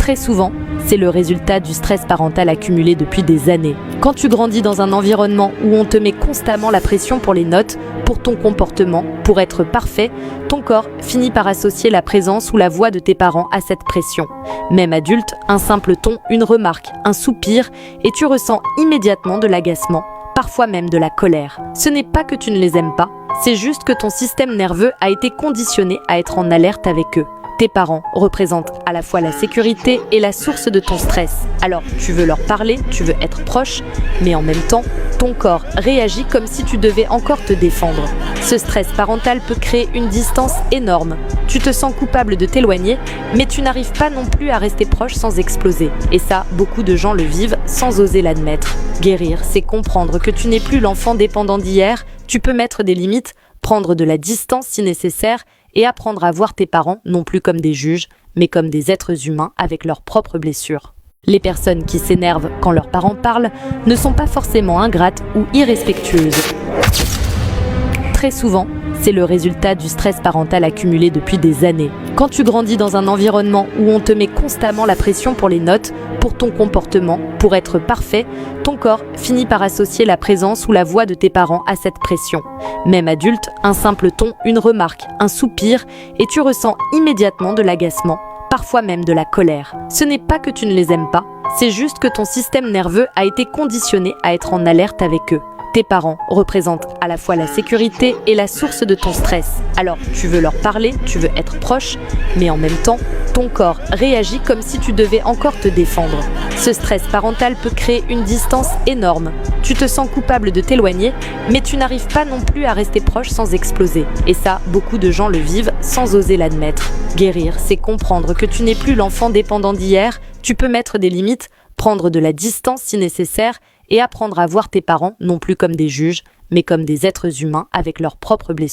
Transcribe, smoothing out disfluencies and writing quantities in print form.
Très souvent, c'est le résultat du stress parental accumulé depuis des années. Quand tu grandis dans un environnement où on te met constamment la pression pour les notes, pour ton comportement, pour être parfait, ton corps finit par associer la présence ou la voix de tes parents à cette pression. Même adulte, un simple ton, une remarque, un soupir, et tu ressens immédiatement de l'agacement, parfois même de la colère. Ce n'est pas que tu ne les aimes pas, c'est juste que ton système nerveux a été conditionné à être en alerte avec eux. Tes parents représentent à la fois la sécurité et la source de ton stress. Alors, tu veux leur parler, tu veux être proche, mais en même temps, ton corps réagit comme si tu devais encore te défendre. Ce stress parental peut créer une distance énorme. Tu te sens coupable de t'éloigner, mais tu n'arrives pas non plus à rester proche sans exploser. Et ça, beaucoup de gens le vivent sans oser l'admettre. Guérir, c'est comprendre que tu n'es plus l'enfant dépendant d'hier, tu peux mettre des limites, prendre de la distance si nécessaire, et apprendre à voir tes parents non plus comme des juges, mais comme des êtres humains avec leurs propres blessures. Les personnes qui s'énervent quand leurs parents parlent ne sont pas forcément ingrates ou irrespectueuses. Très souvent, c'est le résultat du stress parental accumulé depuis des années. Quand tu grandis dans un environnement où on te met constamment la pression pour les notes, pour ton comportement, pour être parfait, ton corps finit par associer la présence ou la voix de tes parents à cette pression. Même adulte, un simple ton, une remarque, un soupir, et tu ressens immédiatement de l'agacement, parfois même de la colère. Ce n'est pas que tu ne les aimes pas, c'est juste que ton système nerveux a été conditionné à être en alerte avec eux. Tes parents représentent à la fois la sécurité et la source de ton stress. Alors, tu veux leur parler, tu veux être proche, mais en même temps, ton corps réagit comme si tu devais encore te défendre. Ce stress parental peut créer une distance énorme. Tu te sens coupable de t'éloigner, mais tu n'arrives pas non plus à rester proche sans exploser. Et ça, beaucoup de gens le vivent sans oser l'admettre. Guérir, c'est comprendre que tu n'es plus l'enfant dépendant d'hier, tu peux mettre des limites, prendre de la distance si nécessaire, et apprendre à voir tes parents non plus comme des juges, mais comme des êtres humains avec leurs propres blessures.